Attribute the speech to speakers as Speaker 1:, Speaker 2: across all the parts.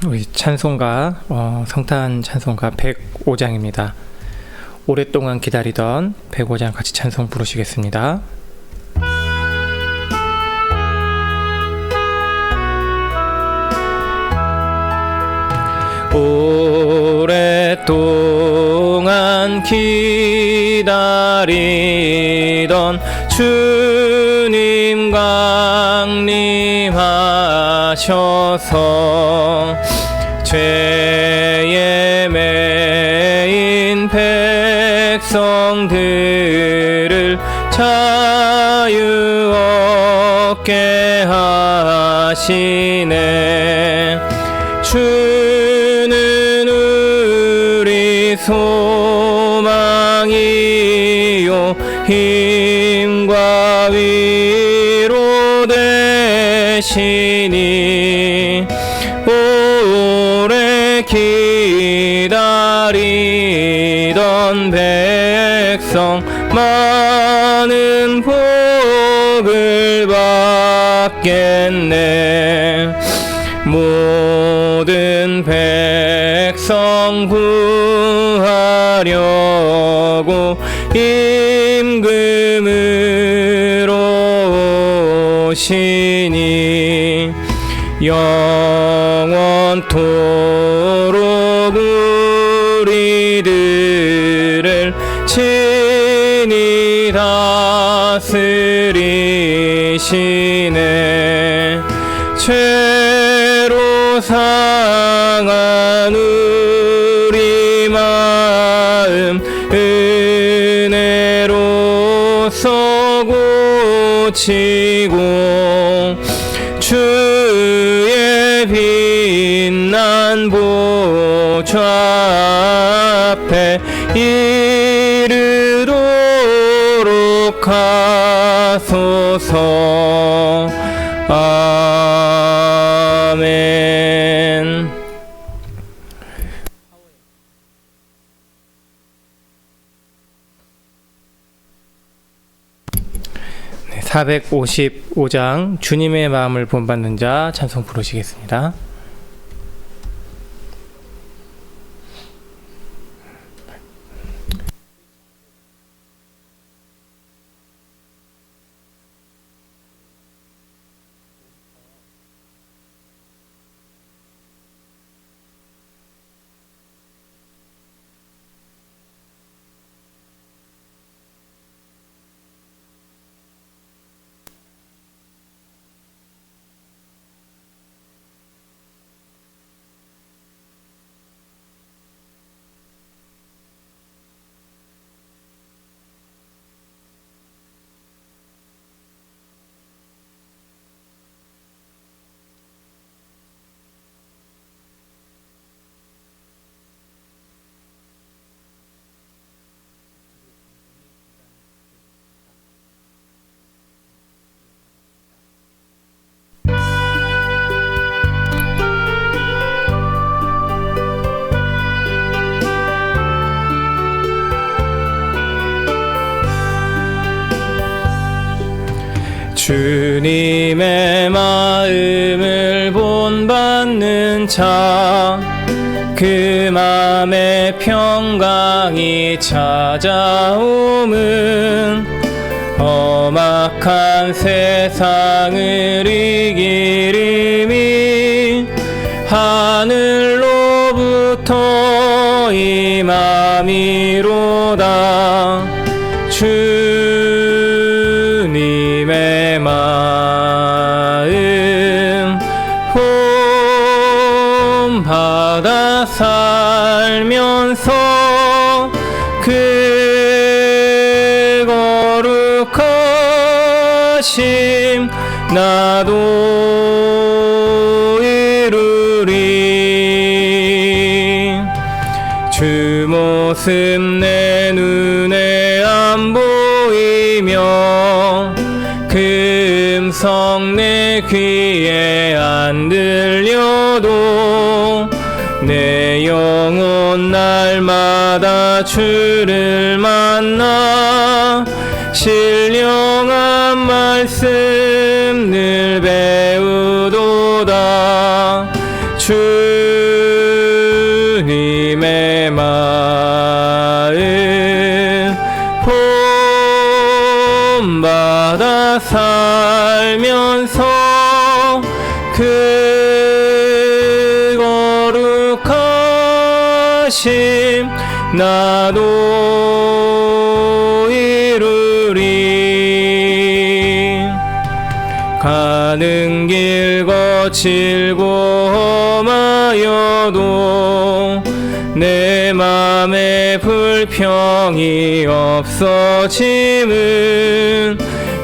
Speaker 1: 우리 찬송가 성탄 찬송가 105장입니다. 오랫동안 기다리던 105장 같이 찬송 부르시겠습니다. 오랫동안 기다리던 주님 강림하셔서 죄에 매인 백성들을 자유 얻게 하시네. 주는 우리 소망이요 힘과 위로 되시니 오래 기다리던 백성 많은 복을 받겠네. 모든 백성 구하려고 임금으로 오시니 영원토록 우리들을 친히 다스리시네. 죄로 상한 우리 마음 은혜로서 고치고 주의 빛난 보좌 앞에 이르도록 하소서. 아멘. 네, 455장 주님의 마음을 본받는 자 찬송 부르시겠습니다. 주님의 마음을 본받는 자, 그 맘에 평강이 찾아오면 험악한 세상을 이기리니 하늘로부터 임함이로다. 주님의 마음 본받아 살면서 그 거룩하심 나도 이루리. 주 모습 내 눈에 안 보이며 그 음성 내 귀에 안 들려도 내 영혼 날마다 주를 만나 신령한 말씀 늘 배우도다. 주 본받아 살면서 그 거룩하심 나도 이루리. 가는 길 거칠고 험하여도 내 맘에 불평이 없어짐은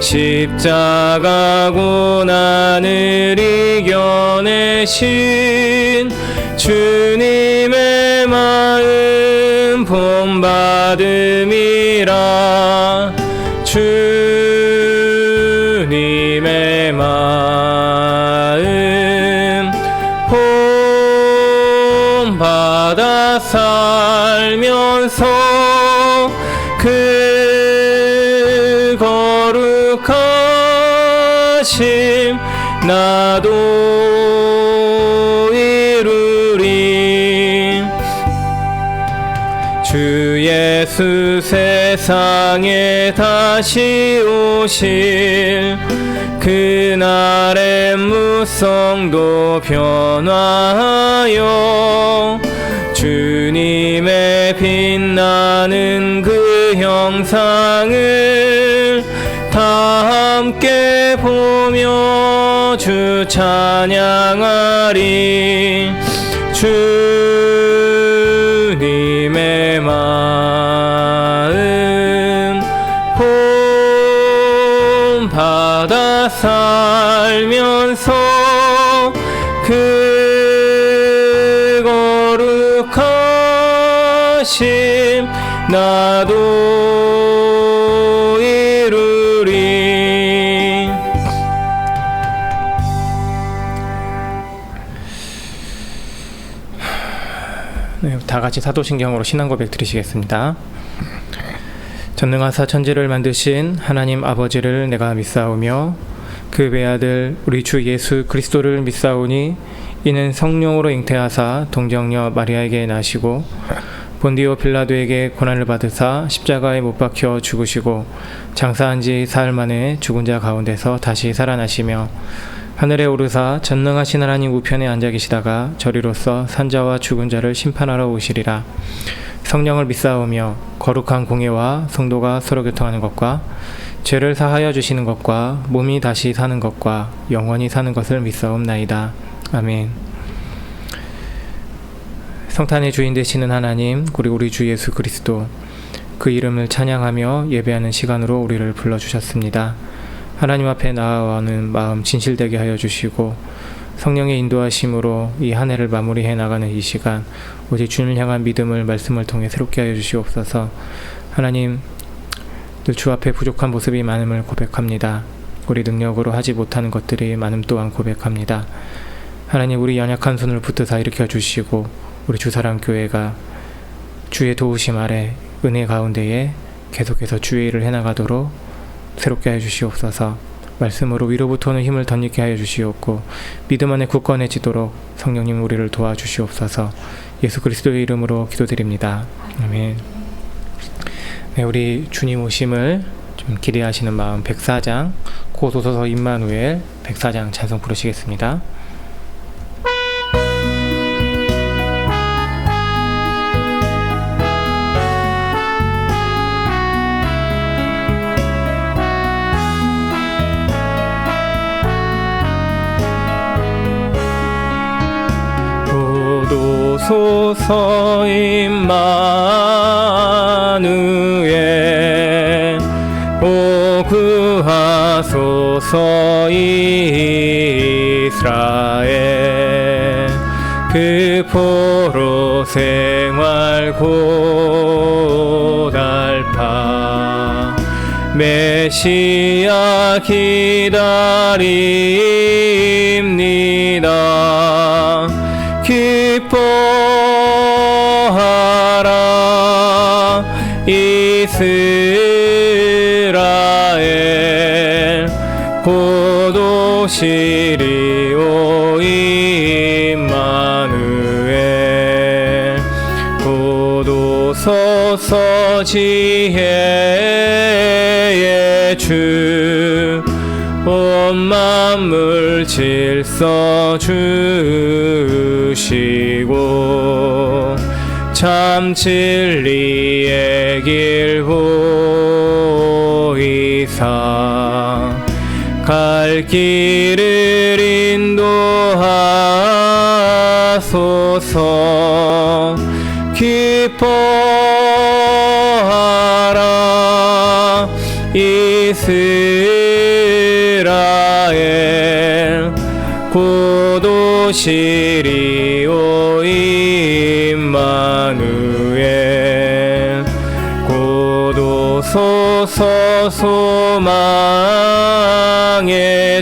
Speaker 1: 십자가 고난을 이겨내신 주님의 마음 본받음이라. 주님의 마음 본받아 살면서 그 거룩하심 나도 이루리. 주 예수 세상에 다시 오실 그날의 무성도 변화하여 주님의 빛나는 그 형상을 다 함께 보며 주 찬양하리. 주님의 마음 본받아 살면서 그 거룩하심 나도 이루리. 네, 다 같이 사도신경으로 신앙 고백 드리시겠습니다. 전능하사 천지를 만드신 하나님 아버지를 내가 믿사오며 그 외아들 우리 주 예수 그리스도를 믿사오니 이는 성령으로 잉태하사 동정녀 마리아에게 나시고 본디오 빌라도에게 고난을 받으사 십자가에 못 박혀 죽으시고 장사한 지 사흘 만에 죽은 자 가운데서 다시 살아나시며 하늘에 오르사 전능하신 하나님 우편에 앉아 계시다가 저리로서 산자와 죽은 자를 심판하러 오시리라. 성령을 믿사오며 거룩한 공예와 성도가 서로 교통하는 것과 죄를 사하여 주시는 것과 몸이 다시 사는 것과 영원히 사는 것을 믿사옵나이다. 아멘. 성탄의 주인 되시는 하나님, 우리 주 예수 그리스도, 그 이름을 찬양하며 예배하는 시간으로 우리를 불러주셨습니다. 하나님 앞에 나아오는 마음 진실되게 하여 주시고 성령의 인도하심으로 이 한 해를 마무리해 나가는 이 시간 오직 주님을 향한 믿음을 말씀을 통해 새롭게 하여 주시옵소서. 하나님, 늘 주 앞에 부족한 모습이 많음을 고백합니다. 우리 능력으로 하지 못하는 것들이 많음 또한 고백합니다. 하나님, 우리 연약한 손을 붙드사 일으켜 주시고 우리 주사랑교회가 주의 도우심 아래 은혜 가운데에 계속해서 주의 일을 해나가도록 새롭게 하여 주시옵소서. 말씀으로 위로부터 오는 힘을 덧입게 하여 주시옵고 믿음 안에 굳건해지도록 성령님 우리를 도와주시옵소서. 예수 그리스도의 이름으로 기도드립니다. 아멘. 네, 우리 주님 오심을 좀 기대하시는 마음 104장 고소서서 임마누엘 104장 찬송 부르시겠습니다. 소서 임마누엘 오 구하소서 이스라엘 그 포로 생활 고달파 메시아 기다립니다. 기뻐하라 이스라엘 곧 오시리 오 임마누엘 곧 오소서 지혜의 주 온 만물 질서 주시고 참 진리의 길 보이사 갈 길을 인도하소서. 기뻐하라 이스라엘 고도시리오 임마누엘 고도소서 소망의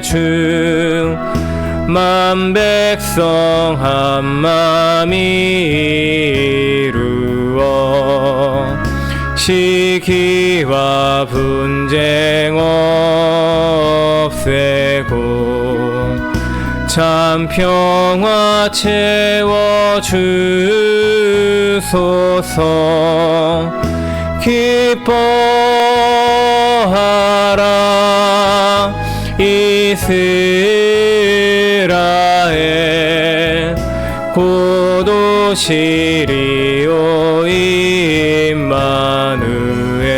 Speaker 1: 주 만백성 한마음이 이루어 시기와 분쟁 없애고 참 평화 채워주소서. 기뻐하라 이스라엘 고도시리오 임마누엘.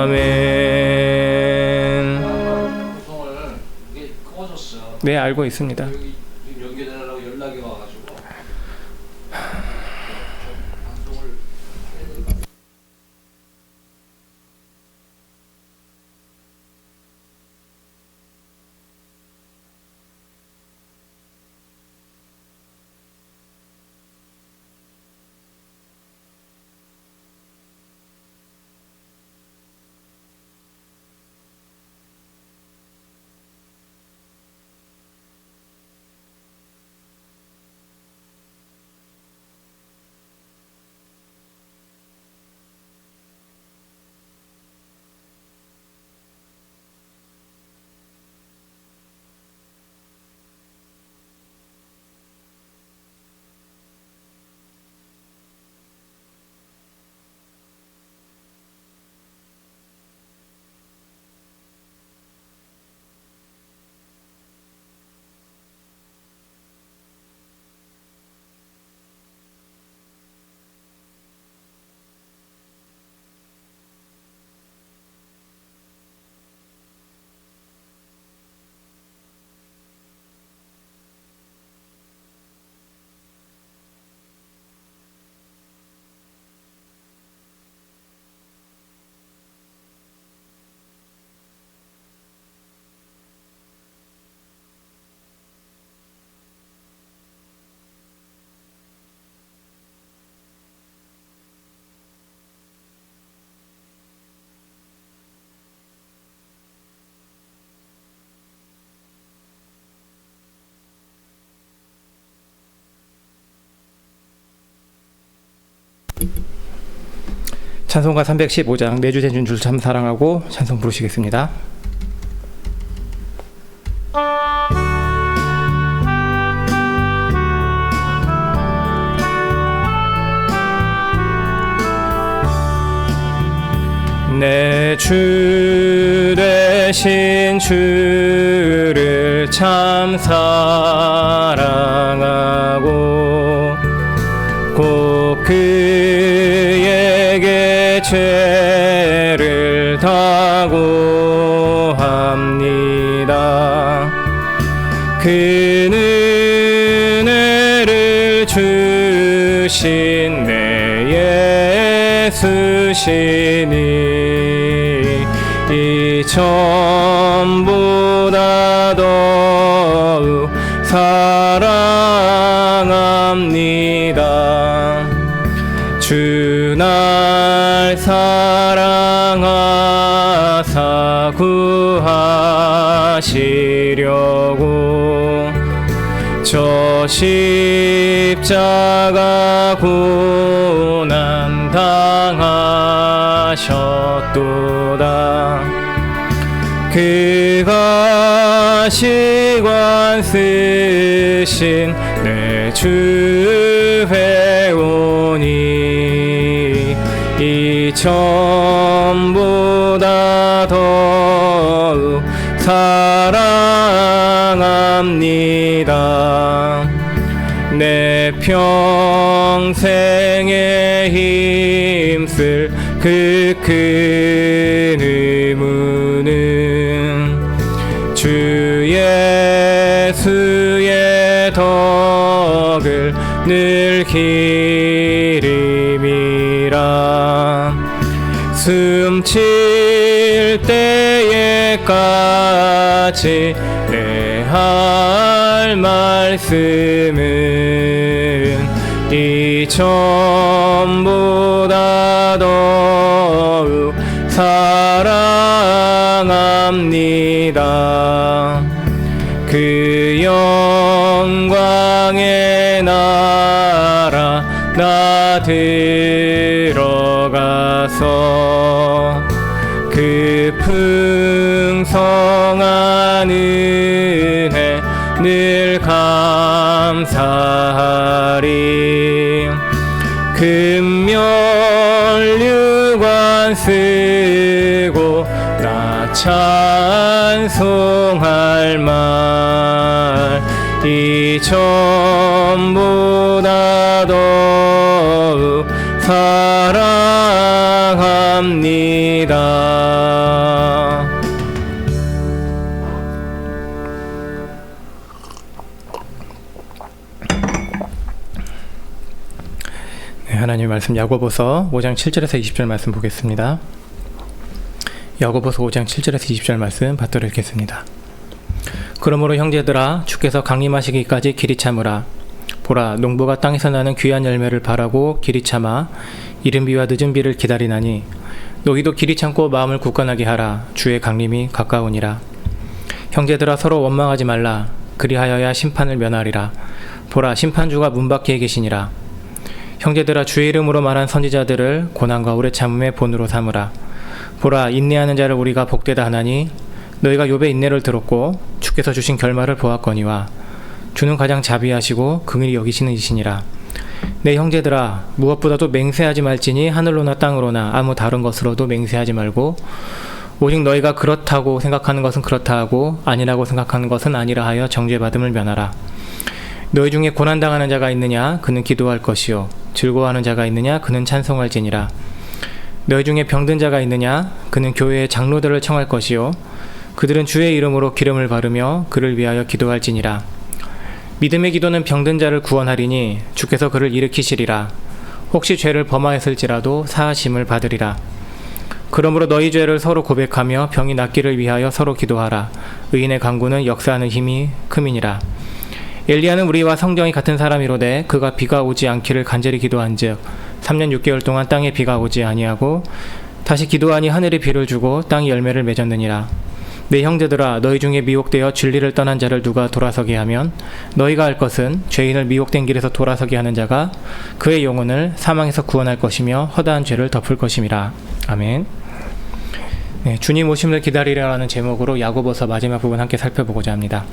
Speaker 1: 아멘.
Speaker 2: 방송을 이게 꺼졌어.
Speaker 1: 네, 알고 있습니다.
Speaker 2: 여기 연결하려고 연락이 와가지고 방송을 해야 될 것 같아.
Speaker 1: 찬송가 315장 내주 대준 줄 참 사랑하고 찬송 부르시겠습니다. 내 주 되신 주를 참 사랑하고 꼭 그에게 죄를 다고 합니다. 그 은혜를 주신 내 예수시니 이 전보다 더욱 사랑합니다. 주 날 사랑하사 구하시려고 저 십자가 고난 당하셨도다. 그가 시관 쓰신 내 주 배우니 이 이전보다 더욱 사랑합니다. 내 평생에 힘쓸 그 큰 의무는 주 예수의 덕을 늘 기림이라. 숨칠 때에까지 내 할 말씀은 이전보다 더욱 사랑합니다. 그 영광의 나라 나 들어가서 그 풍성한 은혜 늘 감사하리. 금면류관 쓰고 나 찬송할 말 이전보다 더욱 사랑합니다. 네, 하나님의 말씀 야고보서 5장 7절에서 20절 말씀 보겠습니다. 야고보서 5장 7절에서 20절 말씀 받들어 읽겠습니다. 그러므로 형제들아 주께서 강림하시기까지 길이 참으라. 보라 농부가 땅에서 나는 귀한 열매를 바라고 길이 참아 이른 비와 늦은 비를 기다리나니 너희도 길이 참고 마음을 굳건하게 하라. 주의 강림이 가까우니라. 형제들아 서로 원망하지 말라. 그리하여야 심판을 면하리라. 보라 심판주가 문 밖에 계시니라. 형제들아 주의 이름으로 말한 선지자들을 고난과 오래 참음의 본으로 삼으라. 보라 인내하는 자를 우리가 복되다 하나니 너희가 욥의 인내를 들었고 주께서 주신 결말을 보았거니와 주는 가장 자비하시고 긍휼히 여기시는 이시니라. 내 형제들아 무엇보다도 맹세하지 말지니 하늘로나 땅으로나 아무 다른 것으로도 맹세하지 말고 오직 너희가 그렇다고 생각하는 것은 그렇다 하고 아니라고 생각하는 것은 아니라 하여 정죄받음을 면하라. 너희 중에 고난당하는 자가 있느냐 그는 기도할 것이요 즐거워하는 자가 있느냐 그는 찬송할지니라. 너희 중에 병든 자가 있느냐 그는 교회의 장로들을 청할 것이요 그들은 주의 이름으로 기름을 바르며 그를 위하여 기도할지니라. 믿음의 기도는 병든 자를 구원하리니 주께서 그를 일으키시리라. 혹시 죄를 범하였을지라도 사하심을 받으리라. 그러므로 너희 죄를 서로 고백하며 병이 낫기를 위하여 서로 기도하라. 의인의 간구는 역사하는 힘이 큼이니라. 엘리야는 우리와 성정이 같은 사람이로되 그가 비가 오지 않기를 간절히 기도한즉 3년 6개월 동안 땅에 비가 오지 아니하고 다시 기도하니 하늘이 비를 주고 땅이 열매를 맺었느니라. 내 형제들아 너희 중에 미혹되어 진리를 떠난 자를 누가 돌아서게 하면 너희가 알 것은 죄인을 미혹된 길에서 돌아서게 하는 자가 그의 영혼을 사망에서 구원할 것이며 허다한 죄를 덮을 것임이라. 아멘. 네, 주님 오심을 기다리라는 제목으로 야고보서 마지막 부분 함께 살펴보고자 합니다.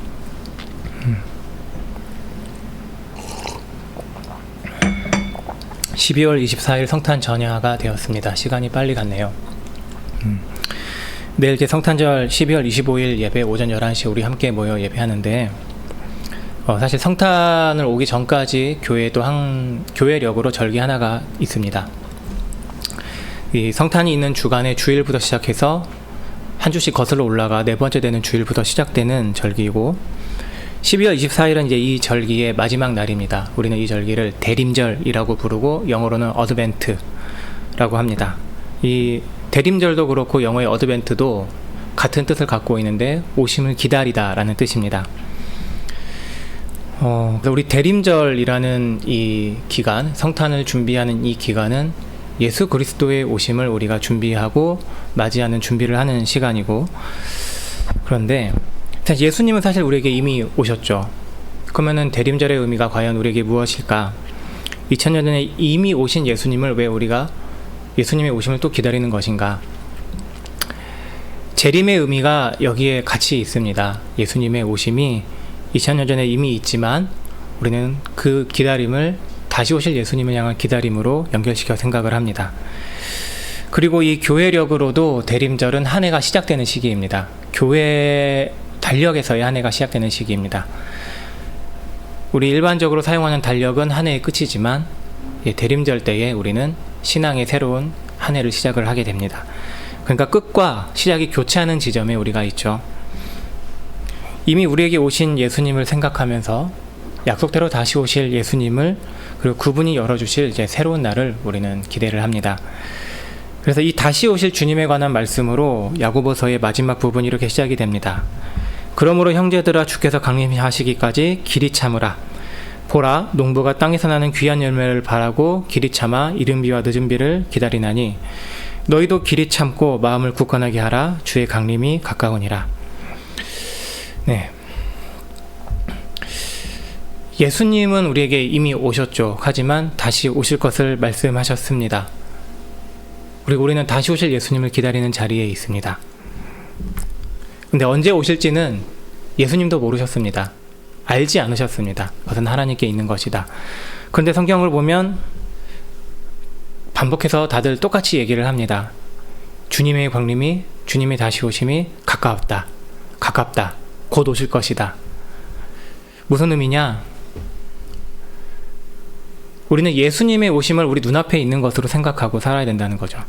Speaker 1: 12월 24일 성탄 전야가 되었습니다. 시간이 빨리 갔네요. 내일 이제 성탄절 12월 25일 예배 오전 11시 우리 함께 모여 예배하는데 사실 성탄을 오기 전까지 교회도 교회력으로 절기 하나가 있습니다. 이 성탄이 있는 주간의 주일부터 시작해서 한 주씩 거슬러 올라가 네 번째 되는 주일부터 시작되는 절기이고 12월 24일은 이제 이 절기의 마지막 날입니다. 우리는 이 절기를 대림절이라고 부르고 영어로는 어드벤트라고 합니다. 이 대림절도 그렇고 영어의 어드벤트도 같은 뜻을 갖고 있는데 오심을 기다리다 라는 뜻입니다. 우리 대림절이라는 이 기간, 성탄을 준비하는 이 기간은 예수 그리스도의 오심을 우리가 준비하고 맞이하는 준비를 하는 시간이고, 그런데 예수님은 사실 우리에게 이미 오셨죠. 그러면은 대림절의 의미가 과연 우리에게 무엇일까? 2000년 전에 이미 오신 예수님을 왜 우리가 예수님의 오심을 또 기다리는 것인가? 재림의 의미가 여기에 같이 있습니다. 예수님의 오심이 2000년 전에 이미 있지만 우리는 그 기다림을 다시 오실 예수님을 향한 기다림으로 연결시켜 생각을 합니다. 그리고 이 교회력으로도 대림절은 한 해가 시작되는 시기입니다. 교회 달력에서의 한 해가 시작되는 시기입니다. 우리 일반적으로 사용하는 달력은 한 해의 끝이지만 대림절 때에 우리는 신앙의 새로운 한 해를 시작을 하게 됩니다. 그러니까 끝과 시작이 교차하는 지점에 우리가 있죠. 이미 우리에게 오신 예수님을 생각하면서 약속대로 다시 오실 예수님을, 그리고 그분이 열어주실 이제 새로운 날을 우리는 기대를 합니다. 그래서 이 다시 오실 주님에 관한 말씀으로 야고보서의 마지막 부분이 이렇게 시작이 됩니다. 그러므로 형제들아, 주께서 강림하시기까지 길이 참으라. 보라, 농부가 땅에서 나는 귀한 열매를 바라고 길이 참아 이른 비와 늦은 비를 기다리나니 너희도 길이 참고 마음을 굳건하게 하라. 주의 강림이 가까우니라. 네. 예수님은 우리에게 이미 오셨죠. 하지만 다시 오실 것을 말씀하셨습니다. 그리고 우리는 다시 오실 예수님을 기다리는 자리에 있습니다. 근데 언제 오실지는 예수님도 모르셨습니다. 알지 않으셨습니다. 그것은 하나님께 있는 것이다. 그런데 성경을 보면 반복해서 다들 똑같이 얘기를 합니다. 주님의 강림이, 주님의 다시 오심이 가까웠다. 가깝다. 곧 오실 것이다. 무슨 의미냐? 우리는 예수님의 오심을 우리 눈앞에 있는 것으로 생각하고 살아야 된다는 거죠.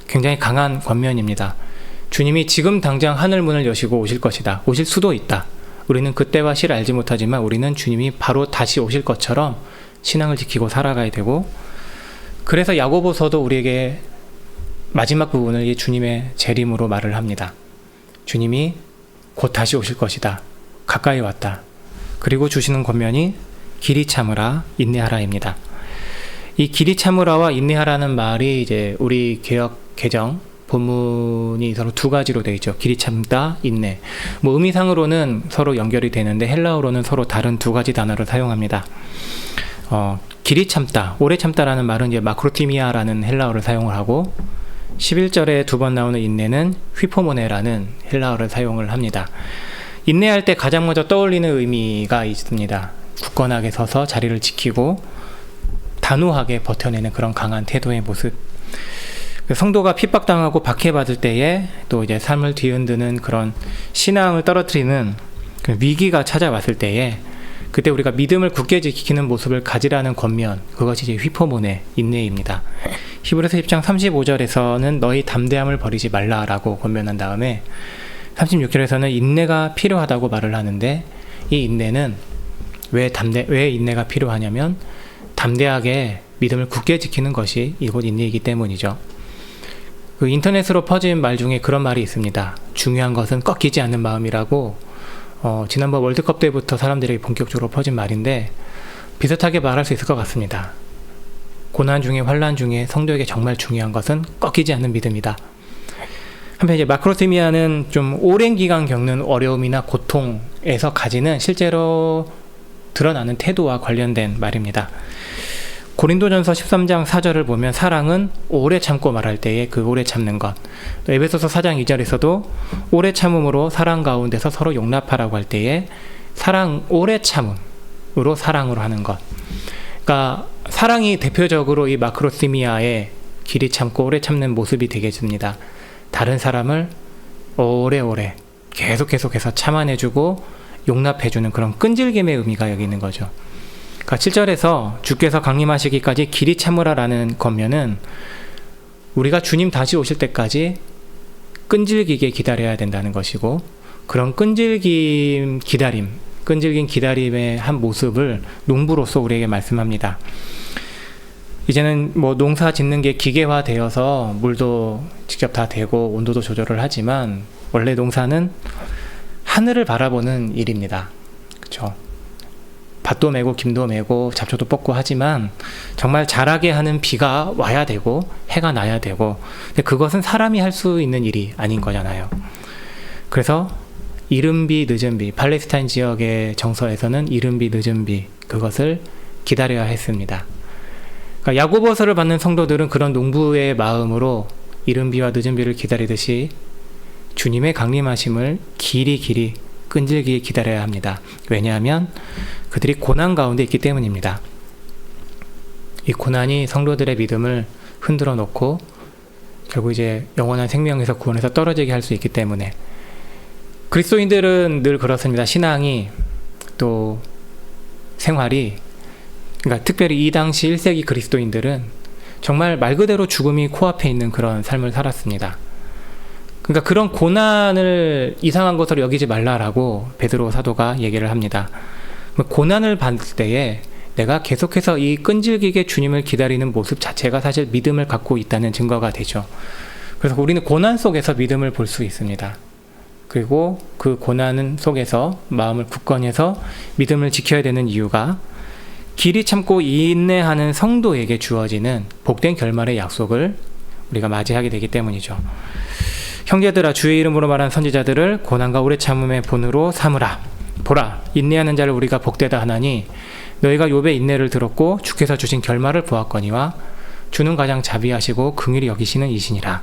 Speaker 1: 굉장히 강한 권면입니다. 주님이 지금 당장 하늘문을 여시고 오실 것이다. 오실 수도 있다. 우리는 그때와 시를 알지 못하지만 우리는 주님이 바로 다시 오실 것처럼 신앙을 지키고 살아가야 되고, 그래서 야고보서도 우리에게 마지막 부분을 이 주님의 재림으로 말을 합니다. 주님이 곧 다시 오실 것이다. 가까이 왔다. 그리고 주시는 권면이 길이 참으라, 인내하라입니다. 이 길이 참으라와 인내하라는 말이 이제 우리 개역 개정 본문이 서로 두 가지로 되어 있죠. 길이 참다, 인내. 뭐 의미상으로는 서로 연결이 되는데 헬라어로는 서로 다른 두 가지 단어를 사용합니다. 길이 참다, 오래 참다라는 말은 이제 마크로티미아라는 헬라어를 사용을 하고, 11절에 두 번 나오는 인내는 휘포모네라는 헬라어를 사용을 합니다. 인내할 때 가장 먼저 떠올리는 의미가 있습니다. 굳건하게 서서 자리를 지키고 단호하게 버텨내는 그런 강한 태도의 모습. 성도가 핍박당하고 박해받을 때에 또 이제 삶을 뒤흔드는 그런 신앙을 떨어뜨리는 그 위기가 찾아왔을 때에 그때 우리가 믿음을 굳게 지키는 모습을 가지라는 권면, 그것이 이제 휘포모네, 인내입니다. 히브리서 10장 35절에서는 너희 담대함을 버리지 말라라고 권면한 다음에 36절에서는 인내가 필요하다고 말을 하는데, 이 인내는 왜 인내가 필요하냐면 담대하게 믿음을 굳게 지키는 것이 이곳 인내이기 때문이죠. 그 인터넷으로 퍼진 말 중에 그런 말이 있습니다. 중요한 것은 꺾이지 않는 마음이라고, 지난번 월드컵 때부터 사람들에게 본격적으로 퍼진 말인데 비슷하게 말할 수 있을 것 같습니다. 고난 중에 환난 중에 성도에게 정말 중요한 것은 꺾이지 않는 믿음이다. 한편 이제 마크로티미아는 좀 오랜 기간 겪는 어려움이나 고통에서 가지는 실제로 드러나는 태도와 관련된 말입니다. 고린도전서 13장 4절을 보면 사랑은 오래 참고 말할 때에 그 오래 참는 것, 또 에베소서 4장 2절에서도 오래 참음으로 사랑 가운데서 서로 용납하라고 할 때에 오래 참음으로 사랑으로 하는 것. 그러니까 사랑이 대표적으로 이 마크로시미아의 길이 참고 오래 참는 모습이 되겠습니다. 다른 사람을 오래오래 계속해서 참아내주고 용납해주는 그런 끈질김의 의미가 여기 있는 거죠. 그러니까 7절에서 주께서 강림하시기까지 길이 참으라라는 권면은 우리가 주님 다시 오실 때까지 끈질기게 기다려야 된다는 것이고, 그런 끈질긴 기다림의 한 모습을 농부로서 우리에게 말씀합니다. 이제는 뭐 농사 짓는 게 기계화되어서 물도 직접 다 대고 온도도 조절을 하지만 원래 농사는 하늘을 바라보는 일입니다. 그렇죠? 밭도 메고 김도 메고 잡초도 뽑고 하지만 정말 자라게 하는 비가 와야 되고 해가 나야 되고, 근데 그것은 사람이 할 수 있는 일이 아닌 거잖아요. 그래서 이른 비 늦은 비, 팔레스타인 지역의 정서에서는 이른 비 늦은 비, 그것을 기다려야 했습니다. 그러니까 야고보서를 받는 성도들은 그런 농부의 마음으로 이른 비와 늦은 비를 기다리듯이 주님의 강림하심을 길이 끈질기게 기다려야 합니다. 왜냐하면 그들이 고난 가운데 있기 때문입니다. 이 고난이 성도들의 믿음을 흔들어 놓고 결국 이제 영원한 생명에서 구원에서 떨어지게 할 수 있기 때문에. 그리스도인들은 늘 그렇습니다. 신앙이 또 생활이, 그러니까 특별히 이 당시 1세기 그리스도인들은 정말 말 그대로 죽음이 코앞에 있는 그런 삶을 살았습니다. 그러니까 그런 고난을 이상한 것으로 여기지 말라라고 베드로 사도가 얘기를 합니다. 고난을 받을 때에 내가 계속해서 이 끈질기게 주님을 기다리는 모습 자체가 사실 믿음을 갖고 있다는 증거가 되죠. 그래서 우리는 고난 속에서 믿음을 볼 수 있습니다. 그리고 그 고난 속에서 마음을 굳건히 해서 믿음을 지켜야 되는 이유가 길이 참고 인내하는 성도에게 주어지는 복된 결말의 약속을 우리가 맞이하게 되기 때문이죠. 형제들아, 주의 이름으로 말한 선지자들을 고난과 오래 참음의 본으로 삼으라. 보라, 인내하는 자를 우리가 복되다 하나니 너희가 욥의 인내를 들었고 주께서 주신 결말을 보았거니와 주는 가장 자비하시고 긍휼히 여기시는 이시니라.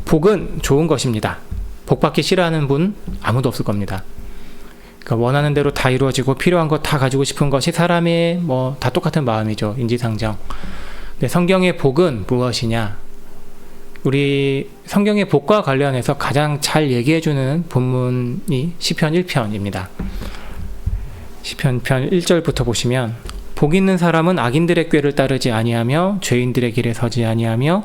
Speaker 1: 복은 좋은 것입니다. 복받기 싫어하는 분 아무도 없을 겁니다. 그러니까 원하는 대로 다 이루어지고 필요한 거 다 가지고 싶은 것이 사람의 다 똑같은 마음이죠. 인지상정. 근데 성경의 복은 무엇이냐? 우리 성경의 복과 관련해서 가장 잘 얘기해주는 본문이 시편 1편입니다. 시편 편 1절부터 보시면 복 있는 사람은 악인들의 꾀를 따르지 아니하며 죄인들의 길에 서지 아니하며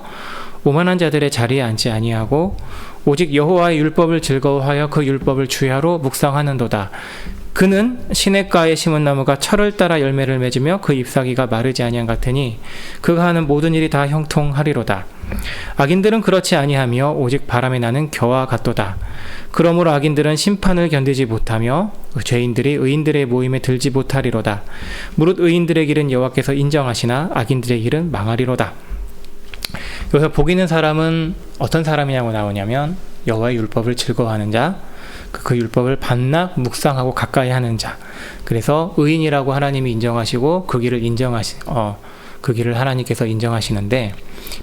Speaker 1: 오만한 자들의 자리에 앉지 아니하고 오직 여호와의 율법을 즐거워하여 그 율법을 주야로 묵상하는도다. 그는 시냇가에 심은 나무가 철을 따라 열매를 맺으며 그 잎사귀가 마르지 아니한 같으니 그가 하는 모든 일이 다 형통하리로다. 악인들은 그렇지 아니하며 오직 바람에 나는 겨와 같도다. 그러므로 악인들은 심판을 견디지 못하며 죄인들이 의인들의 모임에 들지 못하리로다. 무릇 의인들의 길은 여호와께서 인정하시나 악인들의 길은 망하리로다. 여기서 복 있는 사람은 어떤 사람이냐고 나오냐면 여호와의 율법을 즐거워하는 자, 그 율법을 반낙 묵상하고 가까이 하는 자. 그래서 의인이라고 하나님이 인정하시고 그 길을 하나님께서 인정하시는데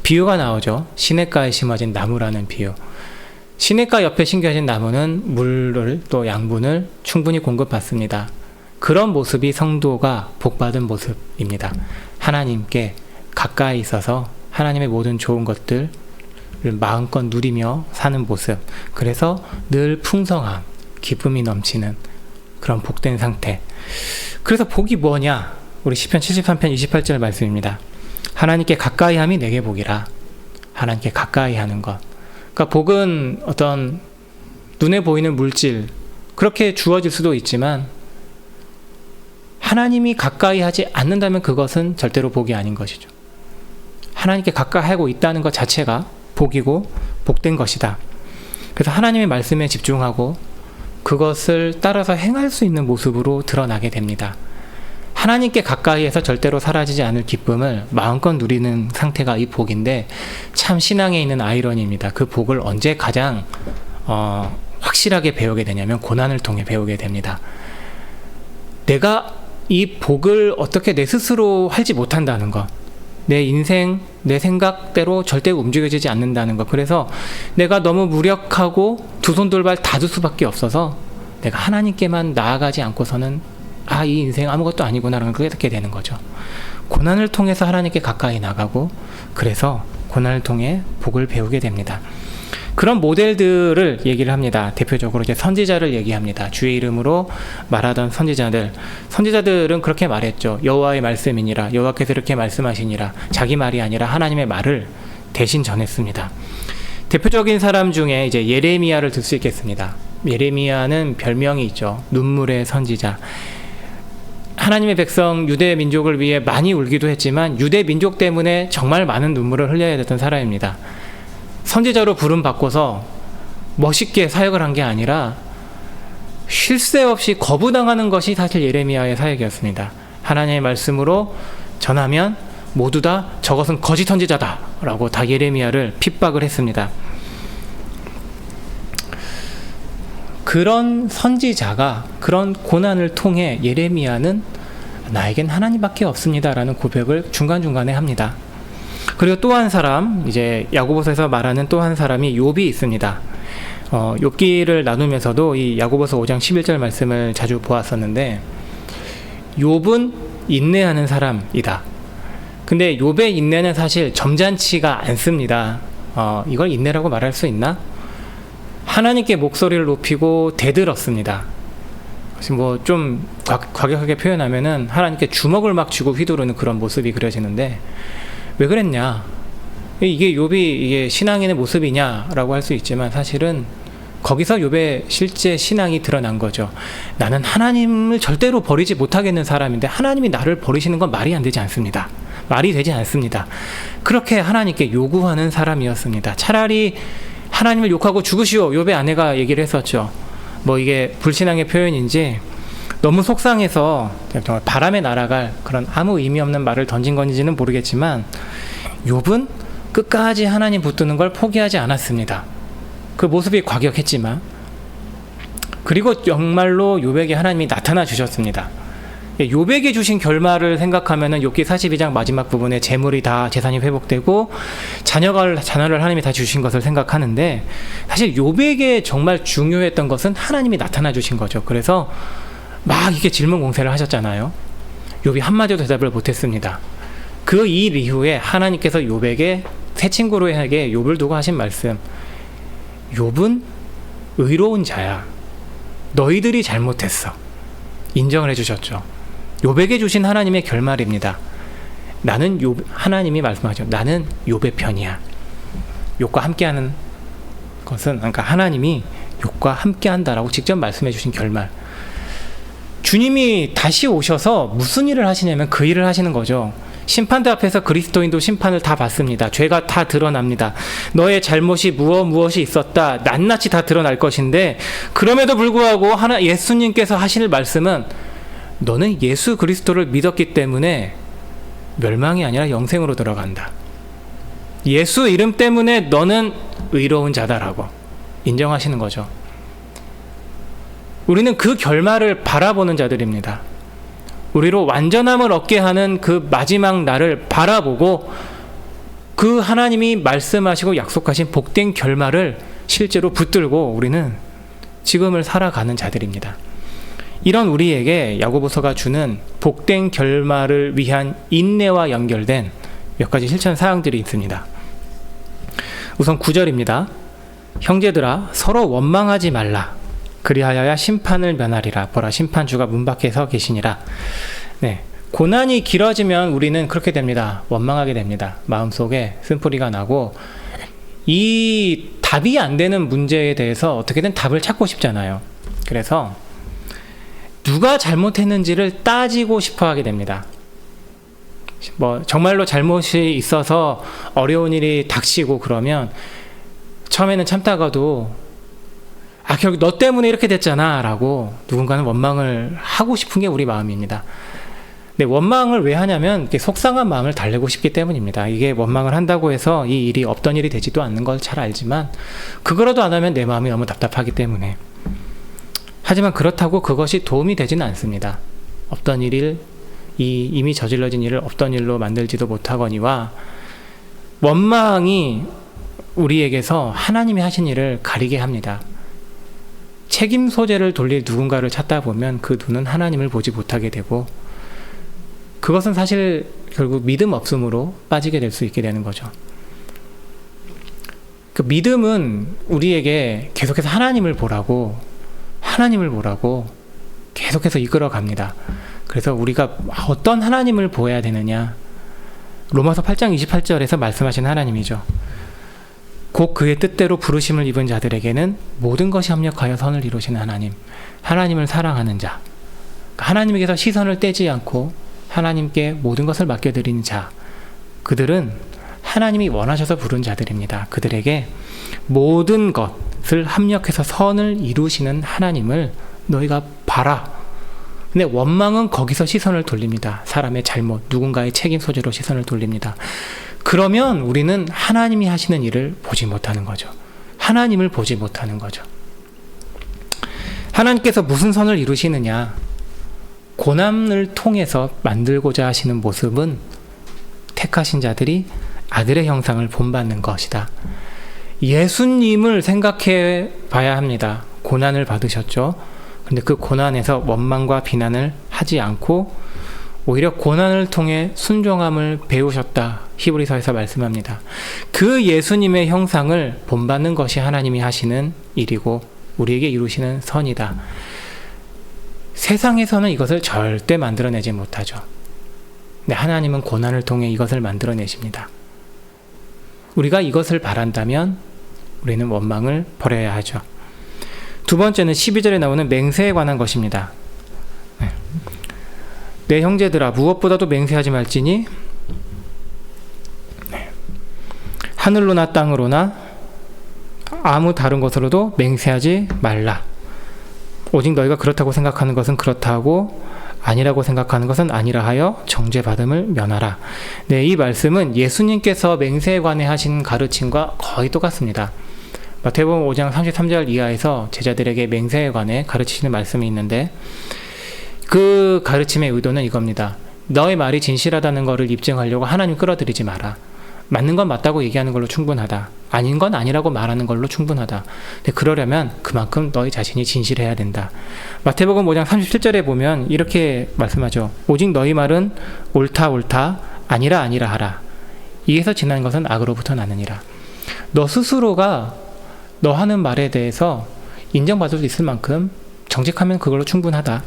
Speaker 1: 비유가 나오죠. 시냇가에 심어진 나무라는 비유. 시냇가 옆에 심겨진 나무는 물을 또 양분을 충분히 공급받습니다. 그런 모습이 성도가 복받은 모습입니다. 하나님께 가까이 있어서 하나님의 모든 좋은 것들을 마음껏 누리며 사는 모습. 그래서 늘 풍성함, 기쁨이 넘치는 그런 복된 상태. 그래서 복이 뭐냐? 우리 시편 73편 28절 말씀입니다. 하나님께 가까이함이 내게 복이라. 하나님께 가까이 하는 것. 그러니까 복은 어떤 눈에 보이는 물질, 그렇게 주어질 수도 있지만 하나님이 가까이 하지 않는다면 그것은 절대로 복이 아닌 것이죠. 하나님께 가까이 하고 있다는 것 자체가 복이고 복된 것이다. 그래서 하나님의 말씀에 집중하고 그것을 따라서 행할 수 있는 모습으로 드러나게 됩니다. 하나님께 가까이해서 절대로 사라지지 않을 기쁨을 마음껏 누리는 상태가 이 복인데, 참 신앙에 있는 아이러니입니다. 그 복을 언제 가장 확실하게 배우게 되냐면 고난을 통해 배우게 됩니다. 내가 이 복을 어떻게 내 스스로 할지 못한다는 것, 내 인생, 내 생각대로 절대 움직여지지 않는다는 것. 그래서 내가 너무 무력하고 두 손 둘 발 다 둘 수밖에 없어서 내가 하나님께만 나아가지 않고서는 이 인생 아무것도 아니구나라는 걸 깨닫게 되는 거죠. 고난을 통해서 하나님께 가까이 나가고, 그래서 고난을 통해 복을 배우게 됩니다. 그런 모델들을 얘기를 합니다. 대표적으로 이제 선지자를 얘기합니다. 주의 이름으로 말하던 선지자들은 그렇게 말했죠. 여호와의 말씀이니라, 여호와께서 이렇게 말씀하시니라. 자기 말이 아니라 하나님의 말을 대신 전했습니다. 대표적인 사람 중에 이제 예레미야를 들 수 있겠습니다. 예레미야는 별명이 있죠. 눈물의 선지자. 하나님의 백성 유대 민족을 위해 많이 울기도 했지만 유대 민족 때문에 정말 많은 눈물을 흘려야 됐던 사람입니다. 선지자로 부름 받고서 멋있게 사역을 한 게 아니라 쉴 새 없이 거부당하는 것이 사실 예레미야의 사역이었습니다. 하나님의 말씀으로 전하면 모두 다 저것은 거짓 선지자다 라고 다 예레미야를 핍박을 했습니다. 그런 선지자가 그런 고난을 통해 예레미야는 나에겐 하나님밖에 없습니다 라는 고백을 중간중간에 합니다. 그리고 또 한 사람, 이제 야고보서에서 말하는 또 한 사람이 욥이 있습니다. 욥기를 나누면서도 이 야고보서 5장 11절 말씀을 자주 보았었는데, 욥은 인내하는 사람이다. 근데 욥의 인내는 사실 점잖지가 않습니다. 이걸 인내라고 말할 수 있나? 하나님께 목소리를 높이고 대들었습니다. 뭐 좀 과격하게 표현하면은 하나님께 주먹을 막 쥐고 휘두르는 그런 모습이 그려지는데, 왜 그랬냐? 이게 욥이 이게 신앙인의 모습이냐라고 할 수 있지만, 사실은 거기서 욥의 실제 신앙이 드러난 거죠. 나는 하나님을 절대로 버리지 못하겠는 사람인데 하나님이 나를 버리시는 건 말이 안 되지 않습니다. 말이 되지 않습니다. 그렇게 하나님께 요구하는 사람이었습니다. 차라리 하나님을 욕하고 죽으시오, 욥의 아내가 얘기를 했었죠. 뭐 이게 불신앙의 표현인지 너무 속상해서 정말 바람에 날아갈 그런 아무 의미 없는 말을 던진 건지는 모르겠지만, 욥은 끝까지 하나님 붙드는 걸 포기하지 않았습니다. 그 모습이 과격했지만, 그리고 정말로 욥에게 하나님이 나타나 주셨습니다. 욥에게 주신 결말을 생각하면은 욥기 42장 마지막 부분에 재물이 다 재산이 회복되고 자녀를 하나님이 다 주신 것을 생각하는데, 사실 욥에게 정말 중요했던 것은 하나님이 나타나 주신 거죠. 그래서 막 이게 질문 공세를 하셨잖아요. 욥이 한마디도 대답을 못했습니다. 그 일 이후에 하나님께서 욥에게 새 친구로에게 욥을 두고 하신 말씀, 욥은 의로운 자야, 너희들이 잘못했어, 인정을 해주셨죠. 욥에게 주신 하나님의 결말입니다. 나는 하나님이 말씀하죠. 나는 욥의 편이야. 욥과 함께하는 것은, 그러니까 하나님이 욥과 함께한다라고 직접 말씀해 주신 결말. 주님이 다시 오셔서 무슨 일을 하시냐면 그 일을 하시는 거죠. 심판대 앞에서 그리스도인도 심판을 다 받습니다. 죄가 다 드러납니다. 너의 잘못이 무엇이 있었다, 낱낱이 다 드러날 것인데, 그럼에도 불구하고 예수님께서 하실 말씀은, 너는 예수 그리스도를 믿었기 때문에 멸망이 아니라 영생으로 들어간다. 예수 이름 때문에 너는 의로운 자다라고 인정하시는 거죠. 우리는 그 결말을 바라보는 자들입니다. 우리로 완전함을 얻게 하는 그 마지막 날을 바라보고, 그 하나님이 말씀하시고 약속하신 복된 결말을 실제로 붙들고 우리는 지금을 살아가는 자들입니다. 이런 우리에게 야고보서가 주는 복된 결말을 위한 인내와 연결된 몇 가지 실천 사항들이 있습니다. 우선 9절입니다. 형제들아, 서로 원망하지 말라. 그리하여야 심판을 면하리라. 보라, 심판주가 문 밖에 서 계시니라. 네, 고난이 길어지면 우리는 그렇게 됩니다. 원망하게 됩니다. 마음속에 쓴뿌리가 나고, 이 답이 안 되는 문제에 대해서 어떻게든 답을 찾고 싶잖아요. 그래서 누가 잘못했는지를 따지고 싶어 하게 됩니다. 뭐 정말로 잘못이 있어서 어려운 일이 닥치고 그러면 처음에는 참다가도 결국 너 때문에 이렇게 됐잖아 라고 누군가는 원망을 하고 싶은 게 우리 마음입니다. 근데 원망을 왜 하냐면 속상한 마음을 달래고 싶기 때문입니다. 이게 원망을 한다고 해서 이 일이 없던 일이 되지도 않는 걸 잘 알지만, 그거라도 안 하면 내 마음이 너무 답답하기 때문에. 하지만 그렇다고 그것이 도움이 되지는 않습니다. 없던 일을, 이미 저질러진 일을 없던 일로 만들지도 못하거니와, 원망이 우리에게서 하나님이 하신 일을 가리게 합니다. 책임 소재를 돌릴 누군가를 찾다 보면 그 눈은 하나님을 보지 못하게 되고, 그것은 사실 결국 믿음 없음으로 빠지게 될 수 있게 되는 거죠. 그 믿음은 우리에게 계속해서 하나님을 보라고 계속해서 이끌어 갑니다. 그래서 우리가 어떤 하나님을 보아야 되느냐, 로마서 8장 28절에서 말씀하신 하나님이죠. 곧 그의 뜻대로 부르심을 입은 자들에게는 모든 것이 합력하여 선을 이루시는 하나님, 하나님을 사랑하는 자, 하나님에게서 시선을 떼지 않고 하나님께 모든 것을 맡겨드리는 자, 그들은 하나님이 원하셔서 부른 자들입니다. 그들에게 모든 것을 합력해서 선을 이루시는 하나님을 너희가 봐라. 근데 원망은 거기서 시선을 돌립니다. 사람의 잘못, 누군가의 책임 소재로 시선을 돌립니다. 그러면 우리는 하나님이 하시는 일을 보지 못하는 거죠. 하나님을 보지 못하는 거죠. 하나님께서 무슨 선을 이루시느냐, 고난을 통해서 만들고자 하시는 모습은 택하신 자들이 아들의 형상을 본받는 것이다. 예수님을 생각해 봐야 합니다. 고난을 받으셨죠. 근데 그 고난에서 원망과 비난을 하지 않고 오히려 고난을 통해 순종함을 배우셨다, 히브리서에서 말씀합니다. 그 예수님의 형상을 본받는 것이 하나님이 하시는 일이고 우리에게 이루시는 선이다. 세상에서는 이것을 절대 만들어내지 못하죠. 근데 하나님은 고난을 통해 이것을 만들어내십니다. 우리가 이것을 바란다면 우리는 원망을 버려야 하죠. 두 번째는 12절에 나오는 맹세에 관한 것입니다. 내 형제들아 무엇보다도 맹세하지 말지니 하늘로나 땅으로나 아무 다른 것으로도 맹세하지 말라. 오직 너희가 그렇다고 생각하는 것은 그렇다 하고 아니라고 생각하는 것은 아니라 하여 정죄받음을 면하라. 네, 이 말씀은 예수님께서 맹세에 관해 하신 가르침과 거의 똑같습니다. 마태복음 5장 33절 이하에서 제자들에게 맹세에 관해 가르치시는 말씀이 있는데 그 가르침의 의도는 이겁니다. 너의 말이 진실하다는 것을 입증하려고 하나님 끌어들이지 마라. 맞는 건 맞다고 얘기하는 걸로 충분하다. 아닌 건 아니라고 말하는 걸로 충분하다. 근데 그러려면 그만큼 너희 자신이 진실해야 된다. 마태복음 5장 37절에 보면 이렇게 말씀하죠. 오직 너희 말은 옳다 옳다 아니라 아니라 하라. 이에서 지난 것은 악으로부터 나느니라. 너 스스로가 너 하는 말에 대해서 인정받을 수 있을 만큼 정직하면 그걸로 충분하다.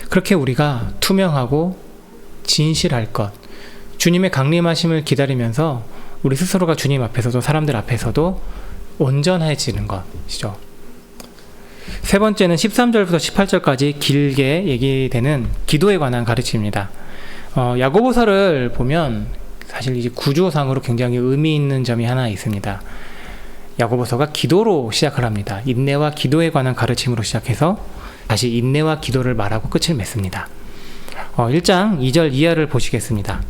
Speaker 1: 그렇게 우리가 투명하고 진실할 것, 주님의 강림하심을 기다리면서 우리 스스로가 주님 앞에서도 사람들 앞에서도 온전해지는 것이죠. 세 번째는 13절부터 18절까지 길게 얘기되는 기도에 관한 가르침입니다. 야고보서를 보면 사실 이제 구조상으로 굉장히 의미 있는 점이 하나 있습니다. 야고보서가 기도로 시작을 합니다. 인내와 기도에 관한 가르침으로 시작해서 다시 인내와 기도를 말하고 끝을 맺습니다. 1장 2절 이하를 보시겠습니다.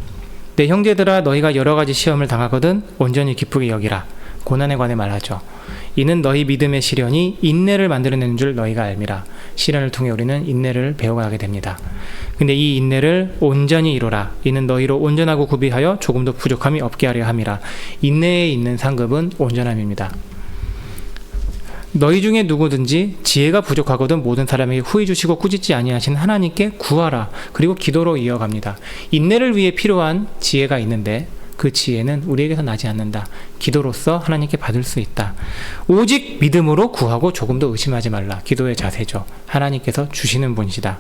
Speaker 1: 내 형제들아 너희가 여러 가지 시험을 당하거든 온전히 기쁘게 여기라. 고난에 관해 말하죠. 이는 너희 믿음의 시련이 인내를 만들어내는 줄 너희가 알미라. 시련을 통해 우리는 인내를 배워가게 됩니다. 근데 이 인내를 온전히 이루라. 이는 너희로 온전하고 구비하여 조금도 부족함이 없게 하려 함이라. 인내에 있는 상급은 온전함입니다. 너희 중에 누구든지 지혜가 부족하거든 모든 사람에게 후히 주시고 꾸짖지 아니하신 하나님께 구하라. 그리고 기도로 이어갑니다. 인내를 위해 필요한 지혜가 있는데 그 지혜는 우리에게서 나지 않는다. 기도로서 하나님께 받을 수 있다. 오직 믿음으로 구하고 조금도 의심하지 말라. 기도의 자세죠. 하나님께서 주시는 분이시다.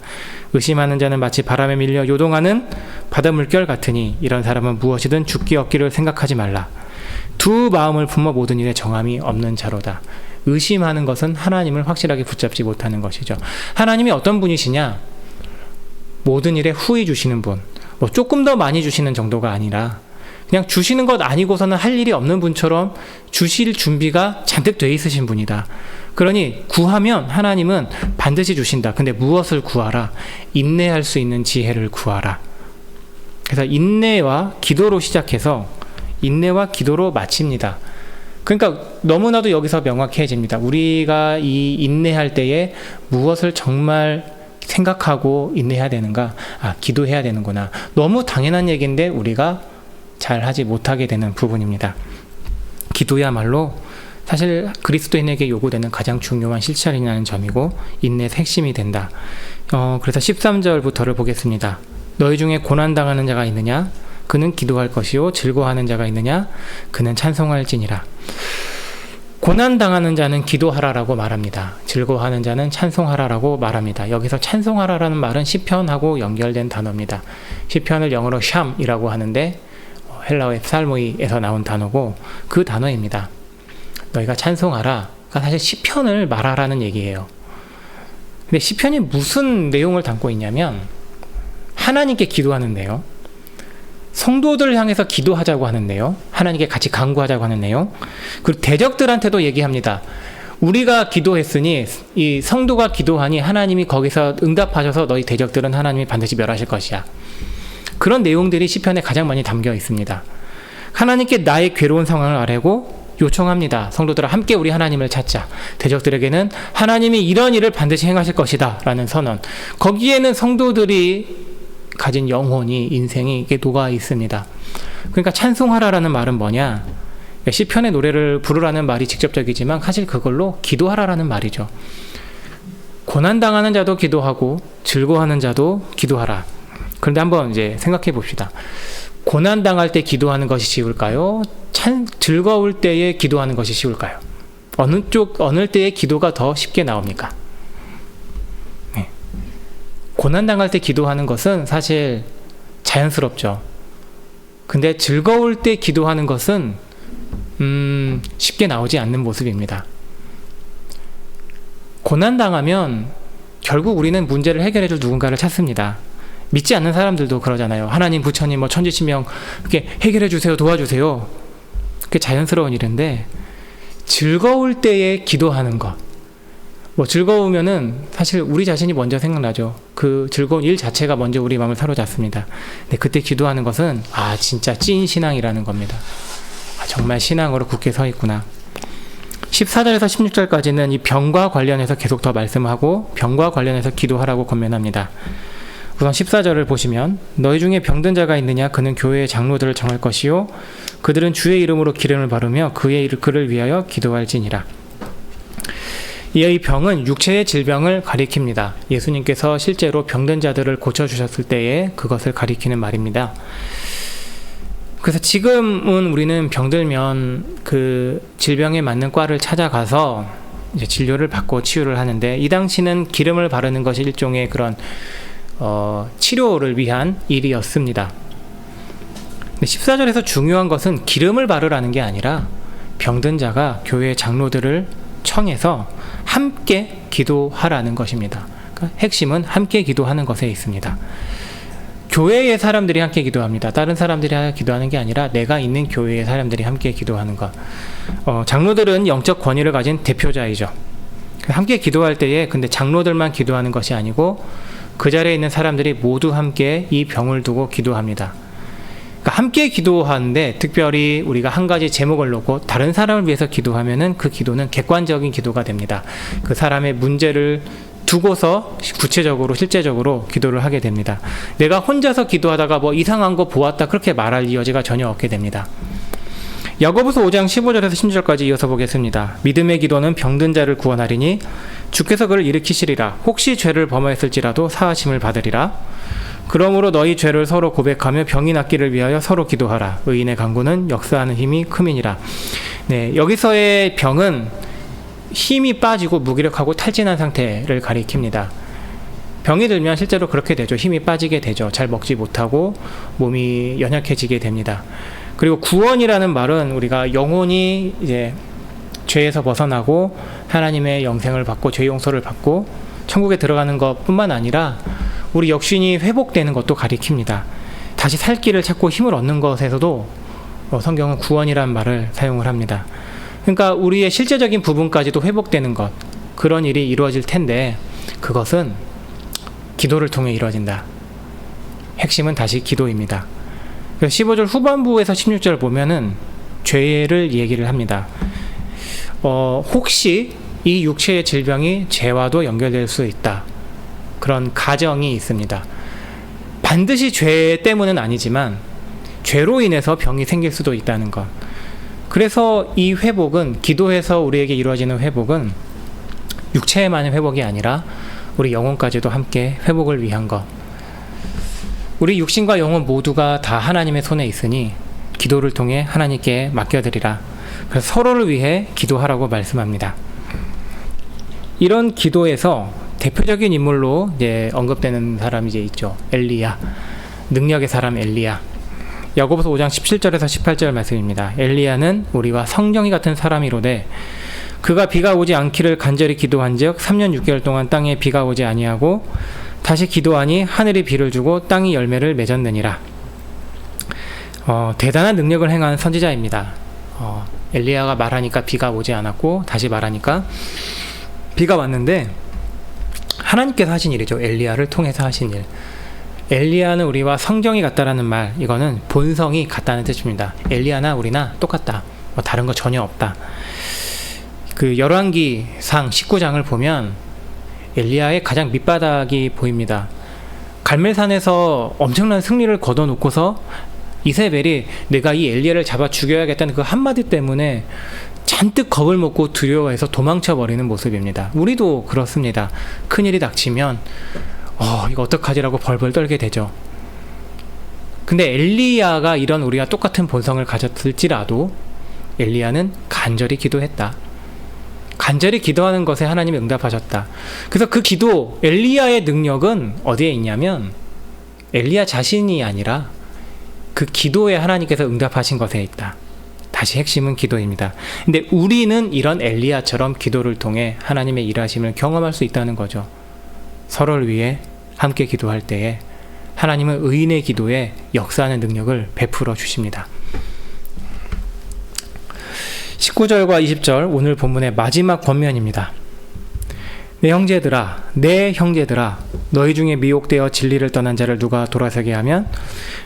Speaker 1: 의심하는 자는 마치 바람에 밀려 요동하는 바다 물결 같으니 이런 사람은 무엇이든 죽기 없기를 생각하지 말라. 두 마음을 품어 모든 일에 정함이 없는 자로다. 의심하는 것은 하나님을 확실하게 붙잡지 못하는 것이죠. 하나님이 어떤 분이시냐? 모든 일에 후히 주시는 분. 조금 더 많이 주시는 정도가 아니라 그냥 주시는 것 아니고서는 할 일이 없는 분처럼 주실 준비가 잔뜩 돼 있으신 분이다. 그러니 구하면 하나님은 반드시 주신다. 근데 무엇을 구하라? 인내할 수 있는 지혜를 구하라. 그래서 인내와 기도로 시작해서 인내와 기도로 마칩니다. 그러니까 너무나도 여기서 명확해집니다. 우리가 이 인내할 때에 무엇을 정말 생각하고 인내해야 되는가? 기도해야 되는구나. 너무 당연한 얘기인데 우리가 잘 하지 못하게 되는 부분입니다. 기도야말로 사실 그리스도인에게 요구되는 가장 중요한 실천이라는 점이고 인내의 핵심이 된다. 그래서 13절부터를 보겠습니다. 너희 중에 고난당하는 자가 있느냐? 그는 기도할 것이요 즐거워하는 자가 있느냐? 그는 찬송할지니라. 고난당하는 자는 기도하라라고 말합니다. 즐거워하는 자는 찬송하라라고 말합니다. 여기서 찬송하라라는 말은 시편하고 연결된 단어입니다. 시편을 영어로 샴이라고 하는데 헬라어의 살모이에서 나온 단어고 그 단어입니다. 너희가 찬송하라. 그러니까 사실 시편을 말하라는 얘기예요. 근데 시편이 무슨 내용을 담고 있냐면 하나님께 기도하는데요. 성도들을 향해서 기도하자고 하는데요. 하나님께 같이 간구하자고 하는 내용. 그리고 대적들한테도 얘기합니다. 우리가 기도했으니 이 성도가 기도하니 하나님이 거기서 응답하셔서 너희 대적들은 하나님이 반드시 멸하실 것이야. 그런 내용들이 시편에 가장 많이 담겨 있습니다. 하나님께 나의 괴로운 상황을 아뢰고 요청합니다. 성도들아 함께 우리 하나님을 찾자. 대적들에게는 하나님이 이런 일을 반드시 행하실 것이다 라는 선언. 거기에는 성도들이 가진 영혼이 인생이 이게 녹아 있습니다. 그러니까 찬송하라라는 말은 뭐냐? 시편의 노래를 부르라는 말이 직접적이지만 사실 그걸로 기도하라라는 말이죠. 고난당하는 자도 기도하고 즐거워하는 자도 기도하라. 그런데 한번 이제 생각해 봅시다. 고난당할 때 기도하는 것이 쉬울까요? 즐거울 때에 기도하는 것이 쉬울까요? 어느 때의 기도가 더 쉽게 나옵니까? 네. 고난당할 때 기도하는 것은 사실 자연스럽죠. 근데 즐거울 때 기도하는 것은 쉽게 나오지 않는 모습입니다. 고난당하면 결국 우리는 문제를 해결해 줄 누군가를 찾습니다. 믿지 않는 사람들도 그러잖아요. 하나님, 부처님, 천지신명 이렇게 해결해 주세요, 도와주세요. 그게 자연스러운 일인데 즐거울 때에 기도하는 것. 즐거우면은 사실 우리 자신이 먼저 생각나죠. 그 즐거운 일 자체가 먼저 우리 마음을 사로잡습니다. 근데 그때 기도하는 것은 진짜 찐 신앙이라는 겁니다. 정말 신앙으로 굳게 서 있구나. 14절에서 16절까지는 이 병과 관련해서 계속 더 말씀하고 병과 관련해서 기도하라고 권면합니다. 우선 14절을 보시면 너희 중에 병든 자가 있느냐 그는 교회의 장로들을 정할 것이요 그들은 주의 이름으로 기름을 바르며 그를 위하여 기도할지니라. 이 병은 육체의 질병을 가리킵니다. 예수님께서 실제로 병든 자들을 고쳐주셨을 때에 그것을 가리키는 말입니다. 그래서 지금은 우리는 병들면 그 질병에 맞는 과를 찾아가서 이제 진료를 받고 치유를 하는데 이 당시는 기름을 바르는 것이 일종의 그런 치료를 위한 일이었습니다. 근데 14절에서 중요한 것은 기름을 바르라는 게 아니라 병든 자가 교회 장로들을 청해서 함께 기도하라는 것입니다. 그러니까 핵심은 함께 기도하는 것에 있습니다. 교회의 사람들이 함께 기도합니다. 다른 사람들이 기도하는 게 아니라 내가 있는 교회의 사람들이 함께 기도하는 것. 장로들은 영적 권위를 가진 대표자이죠. 함께 기도할 때에 근데 장로들만 기도하는 것이 아니고 그 자리에 있는 사람들이 모두 함께 이 병을 두고 기도합니다. 그러니까 함께 기도하는데 특별히 우리가 한 가지 제목을 놓고 다른 사람을 위해서 기도하면은 그 기도는 객관적인 기도가 됩니다. 그 사람의 문제를 두고서 구체적으로 실제적으로 기도를 하게 됩니다. 내가 혼자서 기도하다가 이상한 거 보았다 그렇게 말할 여지가 전혀 없게 됩니다. 야고보서 5장 15절에서 16절까지 이어서 보겠습니다. 믿음의 기도는 병든 자를 구원하리니 주께서 그를 일으키시리라. 혹시 죄를 범하였을지라도 사하심을 받으리라. 그러므로 너희 죄를 서로 고백하며 병이 낫기를 위하여 서로 기도하라. 의인의 간구는 역사하는 힘이 크민이라. 네, 여기서의 병은 힘이 빠지고 무기력하고 탈진한 상태를 가리킵니다. 병이 들면 실제로 그렇게 되죠. 힘이 빠지게 되죠. 잘 먹지 못하고 몸이 연약해지게 됩니다. 그리고 구원이라는 말은 우리가 영혼이 이제 죄에서 벗어나고 하나님의 영생을 받고 죄 용서를 받고 천국에 들어가는 것뿐만 아니라 우리 육신이 회복되는 것도 가리킵니다. 다시 살 길을 찾고 힘을 얻는 것에서도 성경은 구원이라는 말을 사용을 합니다. 그러니까 우리의 실제적인 부분까지도 회복되는 것, 그런 일이 이루어질 텐데 그것은 기도를 통해 이루어진다. 핵심은 다시 기도입니다. 15절 후반부에서 16절 보면은 죄를 얘기를 합니다. 혹시 이 육체의 질병이 죄와도 연결될 수 있다. 그런 가정이 있습니다. 반드시 죄 때문은 아니지만 죄로 인해서 병이 생길 수도 있다는 것. 그래서 이 회복은 기도해서 우리에게 이루어지는 회복은 육체에만의 회복이 아니라 우리 영혼까지도 함께 회복을 위한 것. 우리 육신과 영혼 모두가 다 하나님의 손에 있으니 기도를 통해 하나님께 맡겨드리라. 그래서 서로를 위해 기도하라고 말씀합니다. 이런 기도에서 대표적인 인물로 이제 언급되는 사람이 이제 있죠. 엘리야. 능력의 사람 엘리야. 야고보서 5장 17절에서 18절 말씀입니다. 엘리야는 우리와 성경이 같은 사람이로되 그가 비가 오지 않기를 간절히 기도한즉 3년 6개월 동안 땅에 비가 오지 아니하고 다시 기도하니 하늘이 비를 주고 땅이 열매를 맺었느니라. 대단한 능력을 행한 선지자입니다. 엘리야가 말하니까 비가 오지 않았고 다시 말하니까 비가 왔는데 하나님께서 하신 일이죠. 엘리야를 통해서 하신 일. 엘리야는 우리와 성경이 같다라는 말, 이거는 본성이 같다는 뜻입니다. 엘리야나 우리나 똑같다. 다른 거 전혀 없다. 그 열왕기상 19장을 보면 엘리야의 가장 밑바닥이 보입니다. 갈멜산에서 엄청난 승리를 거둬놓고서 이세벨이 내가 이 엘리야를 잡아 죽여야겠다는 그 한마디 때문에 잔뜩 겁을 먹고 두려워해서 도망쳐버리는 모습입니다. 우리도 그렇습니다. 큰일이 닥치면 이거 어떡하지라고 벌벌 떨게 되죠. 근데 엘리야가 이런 우리와 똑같은 본성을 가졌을지라도 엘리야는 간절히 기도했다. 간절히 기도하는 것에 하나님이 응답하셨다. 그래서 그 기도, 엘리야의 능력은 어디에 있냐면 엘리야 자신이 아니라 그 기도에 하나님께서 응답하신 것에 있다. 다시 핵심은 기도입니다. 근데 우리는 이런 엘리야처럼 기도를 통해 하나님의 일하심을 경험할 수 있다는 거죠. 서로를 위해 함께 기도할 때에 하나님은 의인의 기도에 역사하는 능력을 베풀어 주십니다. 19절과 20절 오늘 본문의 마지막 권면입니다. 내 형제들아 너희 중에 미혹되어 진리를 떠난 자를 누가 돌아서게 하면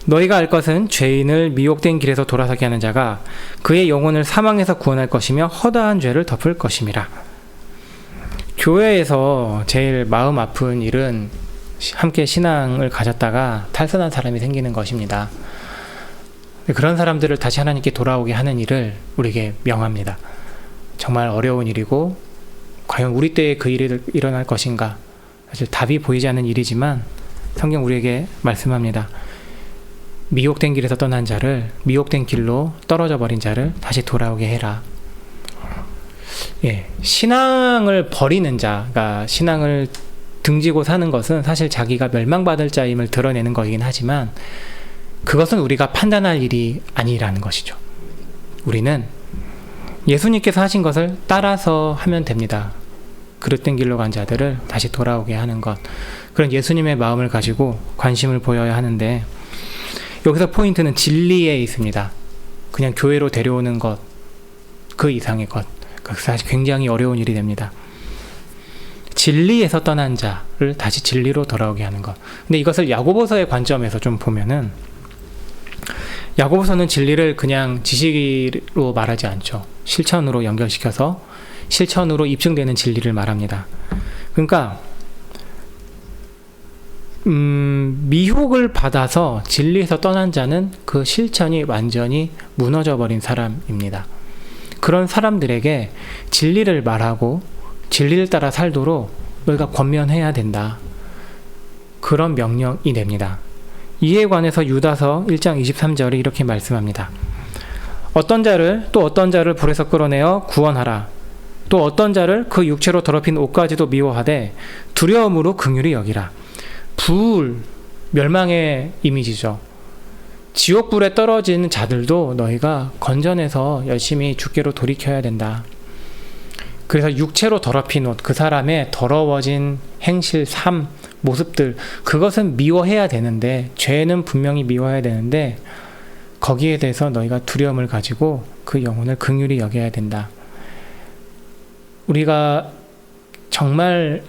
Speaker 1: 너희가 알 것은 죄인을 미혹된 길에서 돌아서게 하는 자가 그의 영혼을 사망에서 구원할 것이며 허다한 죄를 덮을 것임이라. 교회에서 제일 마음 아픈 일은 함께 신앙을 가졌다가 탈선한 사람이 생기는 것입니다. 그런 사람들을 다시 하나님께 돌아오게 하는 일을 우리에게 명합니다. 정말 어려운 일이고 과연 우리 때에 그 일이 일어날 것인가? 사실 답이 보이지 않는 일이지만 성경 우리에게 말씀합니다. 미혹된 길에서 떠난 자를, 미혹된 길로 떨어져 버린 자를 다시 돌아오게 해라. 신앙을 버리는 자가 신앙을 등지고 사는 것은 사실 자기가 멸망받을 자임을 드러내는 것이긴 하지만 그것은 우리가 판단할 일이 아니라는 것이죠. 우리는 예수님께서 하신 것을 따라서 하면 됩니다. 그릇된 길로 간 자들을 다시 돌아오게 하는 것, 그런 예수님의 마음을 가지고 관심을 보여야 하는데 여기서 포인트는 진리에 있습니다. 그냥 교회로 데려오는 것, 그 이상의 것, 사실 굉장히 어려운 일이 됩니다. 진리에서 떠난 자를 다시 진리로 돌아오게 하는 것. 근데 이것을 야고보서의 관점에서 좀 보면은 야고보서는 진리를 그냥 지식으로 말하지 않죠. 실천으로 연결시켜서 실천으로 입증되는 진리를 말합니다. 그러니까 미혹을 받아서 진리에서 떠난 자는 그 실천이 완전히 무너져 버린 사람입니다. 그런 사람들에게 진리를 말하고 진리를 따라 살도록 너희가 권면해야 된다. 그런 명령이 됩니다. 이에 관해서 유다서 1장 23절에 이렇게 말씀합니다. 어떤 자를 불에서 끌어내어 구원하라. 또 어떤 자를 그 육체로 더럽힌 옷까지도 미워하되 두려움으로 긍휼히 여기라. 불, 멸망의 이미지죠. 지옥불에 떨어진 자들도 너희가 건져내서 열심히 주께로 돌이켜야 된다. 그래서 육체로 더럽힌 옷, 그 사람의 더러워진 행실, 삶, 모습들, 그것은 미워해야 되는데, 죄는 분명히 미워해야 되는데 거기에 대해서 너희가 두려움을 가지고 그 영혼을 긍휼히 여겨야 된다. 우리가 정말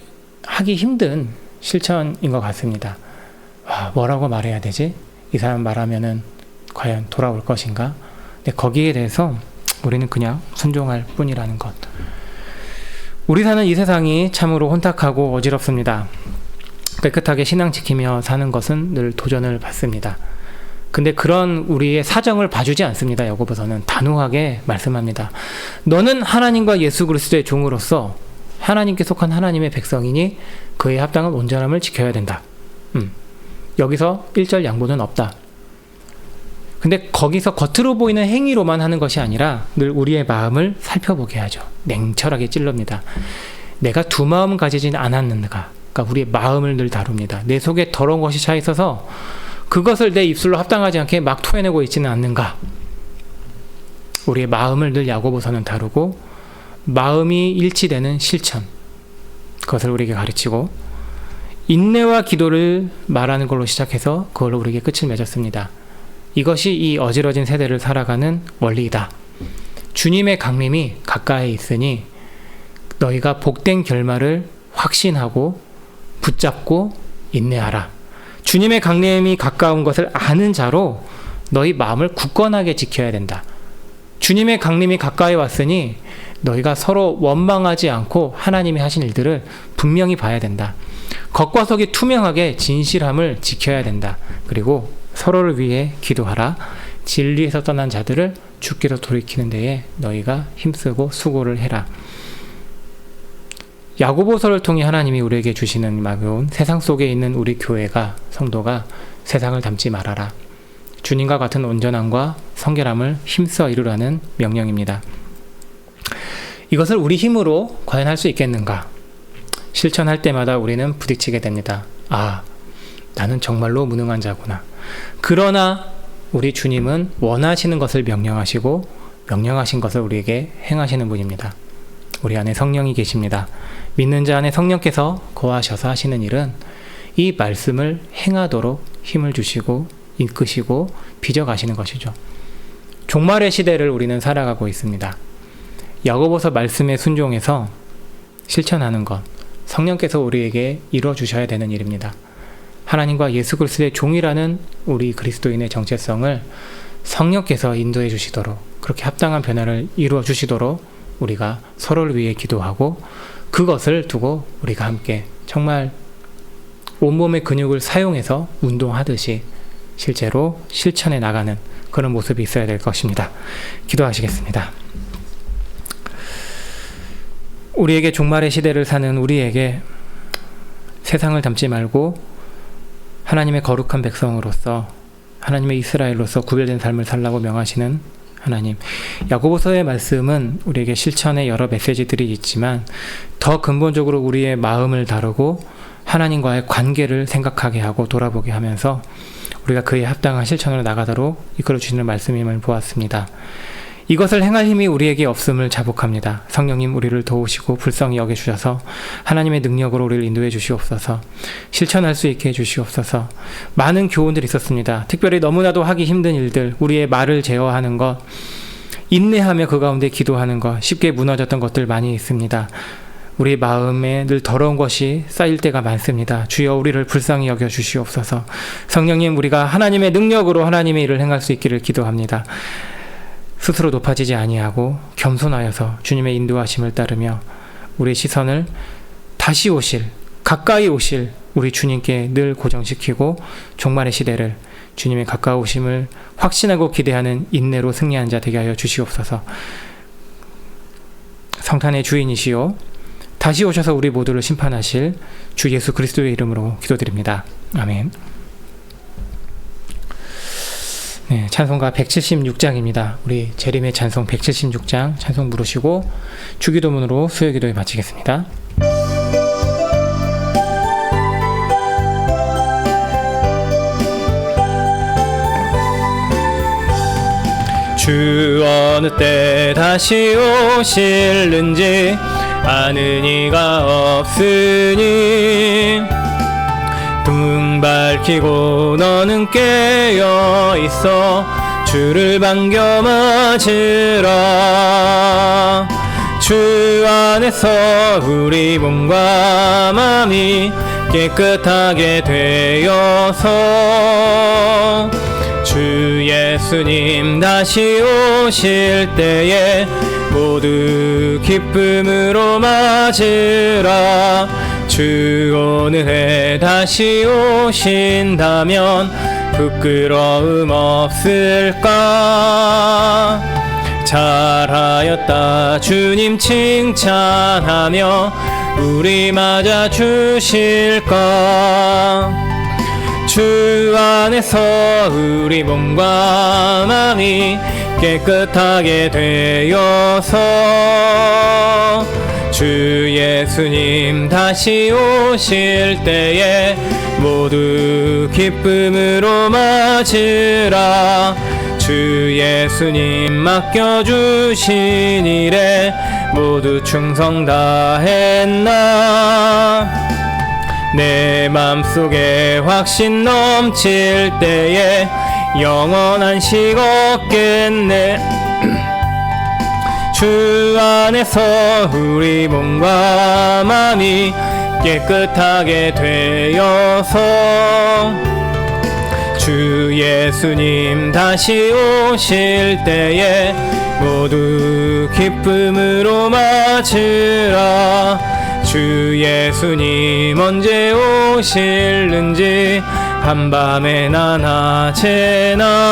Speaker 1: 하기 힘든 실천인 것 같습니다. 뭐라고 말해야 되지? 이 사람 말하면은 과연 돌아올 것인가? 근데 거기에 대해서 우리는 그냥 순종할 뿐이라는 것. 우리 사는 이 세상이 참으로 혼탁하고 어지럽습니다. 깨끗하게 신앙 지키며 사는 것은 늘 도전을 받습니다. 근데 그런 우리의 사정을 봐주지 않습니다. 야고보서는 단호하게 말씀합니다. 너는 하나님과 예수 그리스도의 종으로서 하나님께 속한 하나님의 백성이니 그에 합당한 온전함을 지켜야 된다. 여기서 1절 양보는 없다. 근데 거기서 겉으로 보이는 행위로만 하는 것이 아니라 늘 우리의 마음을 살펴보게 하죠. 냉철하게 찔릅니다. 내가 두 마음 가지진 않았는가. 그러니까 우리의 마음을 늘 다룹니다. 내 속에 더러운 것이 차 있어서 그것을 내 입술로 합당하지 않게 막 토해내고 있지는 않는가. 우리의 마음을 늘 야고보서는 다루고 마음이 일치되는 실천, 그것을 우리에게 가르치고 인내와 기도를 말하는 걸로 시작해서 그걸로 우리에게 끝을 맺었습니다. 이것이 이 어지러진 세대를 살아가는 원리이다. 주님의 강림이 가까이 있으니 너희가 복된 결말을 확신하고 붙잡고 인내하라. 주님의 강림이 가까운 것을 아는 자로 너희 마음을 굳건하게 지켜야 된다. 주님의 강림이 가까이 왔으니 너희가 서로 원망하지 않고 하나님이 하신 일들을 분명히 봐야 된다. 겉과 속이 투명하게 진실함을 지켜야 된다. 그리고 서로를 위해 기도하라. 진리에서 떠난 자들을 주께로 돌이키는 데에 너희가 힘쓰고 수고를 해라. 야고보서를 통해 하나님이 우리에게 주시는 막요운 세상 속에 있는 우리 교회가, 성도가 세상을 닮지 말아라. 주님과 같은 온전함과 성결함을 힘써 이루라는 명령입니다. 이것을 우리 힘으로 과연 할 수 있겠는가? 실천할 때마다 우리는 부딪히게 됩니다. 아, 나는 정말로 무능한 자구나. 그러나 우리 주님은 원하시는 것을 명령하시고 명령하신 것을 우리에게 행하시는 분입니다. 우리 안에 성령이 계십니다. 믿는 자 안에 성령께서 거하셔서 하시는 일은 이 말씀을 행하도록 힘을 주시고 이끄시고 빚어가시는 것이죠. 종말의 시대를 우리는 살아가고 있습니다. 야고보서 말씀에 순종해서 실천하는 것, 성령께서 우리에게 이루어주셔야 되는 일입니다. 하나님과 예수 그리스도의 종이라는 우리 그리스도인의 정체성을 성령께서 인도해 주시도록, 그렇게 합당한 변화를 이루어 주시도록 우리가 서로를 위해 기도하고, 그것을 두고 우리가 함께 정말 온몸의 근육을 사용해서 운동하듯이 실제로 실천해 나가는 그런 모습이 있어야 될 것입니다. 기도하시겠습니다. 우리에게 종말의 시대를 사는 우리에게 세상을 닮지 말고 하나님의 거룩한 백성으로서, 하나님의 이스라엘로서 구별된 삶을 살라고 명하시는 하나님, 야고보서의 말씀은 우리에게 실천의 여러 메시지들이 있지만 더 근본적으로 우리의 마음을 다루고 하나님과의 관계를 생각하게 하고 돌아보게 하면서 우리가 그에 합당한 실천으로 나가도록 이끌어 주시는 말씀임을 보았습니다. 이것을 행할 힘이 우리에게 없음을 자복합니다. 성령님, 우리를 도우시고 불쌍히 여겨주셔서 하나님의 능력으로 우리를 인도해 주시옵소서. 실천할 수 있게 해주시옵소서. 많은 교훈들이 있었습니다. 특별히 너무나도 하기 힘든 일들, 우리의 말을 제어하는 것, 인내하며 그 가운데 기도하는 것, 쉽게 무너졌던 것들 많이 있습니다. 우리 마음에 늘 더러운 것이 쌓일 때가 많습니다. 주여, 우리를 불쌍히 여겨 주시옵소서. 성령님, 우리가 하나님의 능력으로 하나님의 일을 행할 수 있기를 기도합니다. 스스로 높아지지 아니하고 겸손하여서 주님의 인도하심을 따르며 우리의 시선을 다시 오실, 가까이 오실 우리 주님께 늘 고정시키고 종말의 시대를 주님의 가까우심을 확신하고 기대하는 인내로 승리한 자 되게 하여 주시옵소서. 성탄의 주인이시오 다시 오셔서 우리 모두를 심판하실 주 예수 그리스도의 이름으로 기도드립니다. 아멘. 네, 찬송가 176장입니다. 우리 재림의 찬송 176장 찬송 부르시고 주기도문으로 수요기도에 마치겠습니다. 주 어느 때 다시 오실는지 아는 이가 없으니 등 밝히고 너는 깨어 있어 주를 반겨 맞으라. 주 안에서 우리 몸과 마음이 깨끗하게 되어서 주 예수님 다시 오실 때에 모두 기쁨으로 맞으라. 주 오늘에 다시 오신다면 부끄러움 없을까. 잘하였다 주님 칭찬하며 우리 맞아 주실까. 주 안에서 우리 몸과 마음이 깨끗하게 되어서 주 예수님 다시 오실 때에 모두 기쁨으로 맞으라. 주 예수님 맡겨주신 일에 모두 충성 다했나. 내 맘속에 확신 넘칠 때에 영원한 식 없겠네. 주 안에서 우리 몸과 마음이 깨끗하게 되어서 주 예수님 다시 오실 때에 모두 기쁨으로 맞으라. 주 예수님 언제 오실는지 한밤에나 낮에나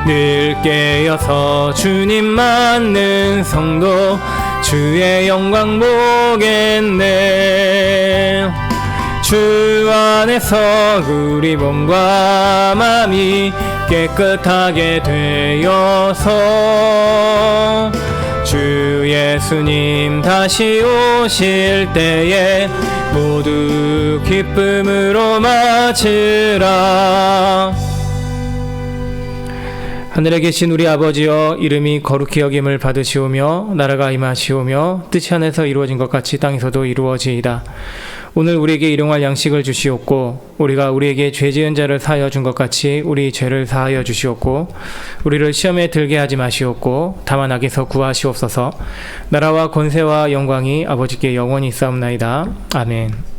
Speaker 1: 늘 깨어서 주님 맞는 성도 주의 영광 보겠네. 주 안에서 우리 몸과 마음이 깨끗하게 되어서 주 예수님 다시 오실 때에 모두 기쁨으로 맞으라. 하늘에 계신 우리 아버지여, 이름이 거룩히 여김을 받으시오며 나라가 임하시오며 뜻이 하늘에서 이루어진 것 같이 땅에서도 이루어지이다. 오늘 우리에게 일용할 양식을 주시옵고 우리가 우리에게 죄 지은 자를 사하여 준 것 같이 우리 죄를 사하여 주시옵고 우리를 시험에 들게 하지 마시옵고 다만 악에서 구하시옵소서. 나라와 권세와 영광이 아버지께 영원히 있사옵나이다. 아멘.